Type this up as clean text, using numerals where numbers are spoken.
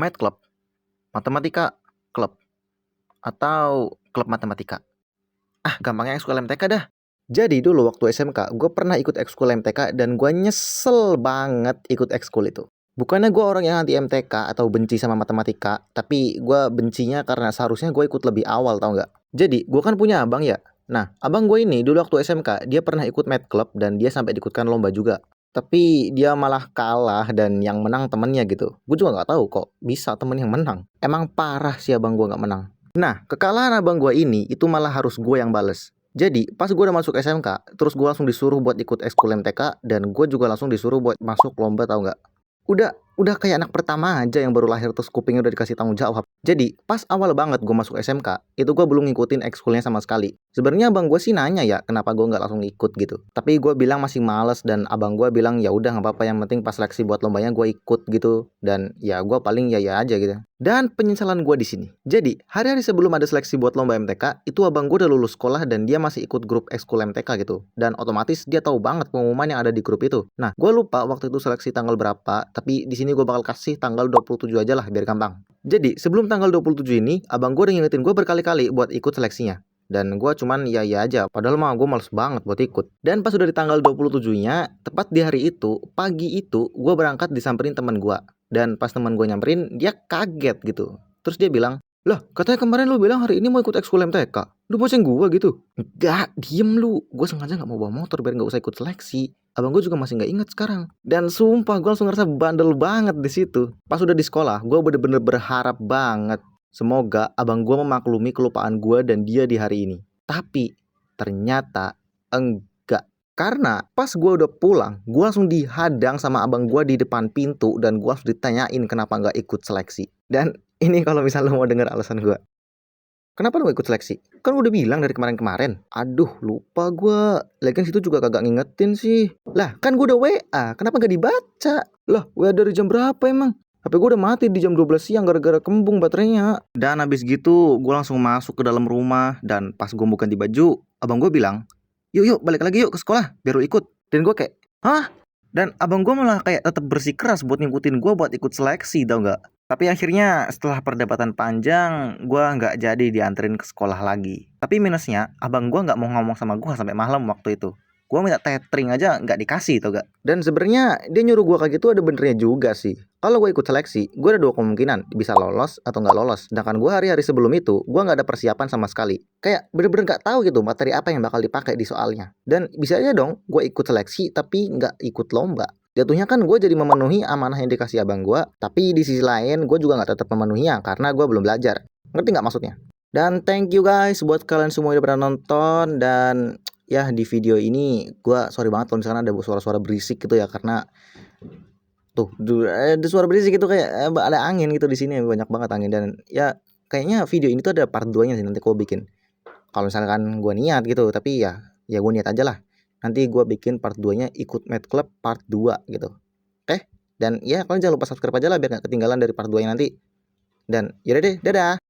Math Club, Matematika Club, atau klub matematika? Gampangnya ekskul MTK dah. Jadi dulu waktu SMK, gue pernah ikut ekskul MTK dan gue nyesel banget ikut ekskul itu. Bukannya gue orang yang anti MTK atau benci sama matematika, tapi gue bencinya karena seharusnya gue ikut lebih awal, tau nggak? Jadi, gue kan punya abang ya. Nah, abang gue ini dulu waktu SMK, dia pernah ikut Math Club dan dia sampai ikutkan lomba juga. Tapi dia malah kalah dan yang menang temennya gitu. Gue juga nggak tahu kok bisa temen yang menang. Emang parah sih abang gue nggak menang. Nah, kekalahan abang gue ini itu malah harus gue yang bales. Jadi, pas gue udah masuk SMK, terus gue langsung disuruh buat ikut ekskul MTK, dan gue juga langsung disuruh buat masuk lomba, tau nggak? Udah kayak anak pertama aja yang baru lahir terus kupingnya udah dikasih tanggung jawab. Jadi, pas awal banget gue masuk SMK, itu gue belum ngikutin ekskulnya sama sekali. Sebenarnya abang gue sih nanya ya, kenapa gue nggak langsung ikut gitu. Tapi gue bilang masih males dan abang gue bilang ya udah nggak apa-apa, yang penting pas seleksi buat lombanya gue ikut gitu. Dan ya gue paling ya aja gitu. Dan penyesalan gue di sini. Jadi, hari-hari sebelum ada seleksi buat lomba MTK, itu abang gue udah lulus sekolah dan dia masih ikut grup ekskul MTK gitu. Dan otomatis dia tahu banget pengumuman yang ada di grup itu. Nah, gue lupa waktu itu seleksi tanggal berapa, tapi di sini gue bakal kasih tanggal 27 aja lah biar gampang. Jadi, sebelum tanggal 27 ini, abang gue udah ngingetin gue berkali-kali buat ikut seleksinya. Dan gue cuman ya aja, padahal mah gue males banget buat ikut. Dan pas udah di tanggal 27-nya, tepat di hari itu, pagi itu, gue berangkat disamperin teman gue. Dan pas teman gue nyamperin, dia kaget gitu. Terus dia bilang, "Lah, katanya kemarin lu bilang hari ini mau ikut ekskul MTK. Lu bonceng gue gitu." "Enggak, diem lu. Gue sengaja gak mau bawa motor biar gak usah ikut seleksi." Abang gue juga masih nggak inget sekarang. Dan sumpah gue langsung ngerasa bandel banget di situ. Pas udah di sekolah, gue bener-bener berharap banget semoga abang gue memaklumi kelupaan gue dan dia di hari ini. Tapi ternyata enggak. Karena pas gue udah pulang, gue langsung dihadang sama abang gue di depan pintu dan gue langsung ditanyain kenapa nggak ikut seleksi. Dan ini kalau misalnya lo mau denger alasan gue. Kenapa lu gak ikut seleksi? Kan udah bilang dari kemarin-kemarin. Aduh, lupa gue. Lagian situ juga kagak ngingetin sih. Lah, kan gue udah WA. Kenapa gak dibaca? Lah, WA dari jam berapa emang? HP gue udah mati di jam 12 siang gara-gara kembung baterainya. Dan habis gitu, gue langsung masuk ke dalam rumah. Dan pas gue mau ganti baju, abang gue bilang, Yuk, balik lagi yuk ke sekolah, biar lu ikut." Dan gue kayak, hah? Dan abang gue malah kayak tetap bersikeras buat ngikutin gue buat ikut seleksi, tau gak? Tapi akhirnya setelah perdebatan panjang, gue nggak jadi dianterin ke sekolah lagi. Tapi minusnya, abang gue nggak mau ngomong sama gue sampai malam waktu itu. Gue minta tethering aja nggak dikasih, tau gak? Dan sebenarnya dia nyuruh gue kayak gitu ada benernya juga sih. Kalau gue ikut seleksi, gue ada dua kemungkinan, bisa lolos atau nggak lolos. Sedangkan gue hari-hari sebelum itu, gue nggak ada persiapan sama sekali. Kayak bener-bener nggak tahu gitu materi apa yang bakal dipakai di soalnya. Dan bisa aja dong, gue ikut seleksi tapi nggak ikut lomba. Jatuhnya kan gue jadi memenuhi amanah yang dikasih abang gue, tapi di sisi lain gue juga nggak tetap memenuhinya karena gue belum belajar. Ngerti nggak maksudnya? Dan thank you guys buat kalian semua yang udah pernah nonton. Dan ya di video ini gue sorry banget kalau misalkan ada suara-suara berisik gitu ya, karena tuh ada suara berisik itu kayak ada angin gitu di sini, banyak banget angin. Dan ya kayaknya video ini tuh ada part 2 nya sih nanti gue bikin. Kalau misalkan gue niat gitu, tapi ya gue niat aja lah. Nanti gue bikin part 2-nya ikut Math Club part 2 gitu. Oke? Dan ya kalian jangan lupa subscribe aja lah biar gak ketinggalan dari part 2-nya nanti. Dan yaudah deh, dadah.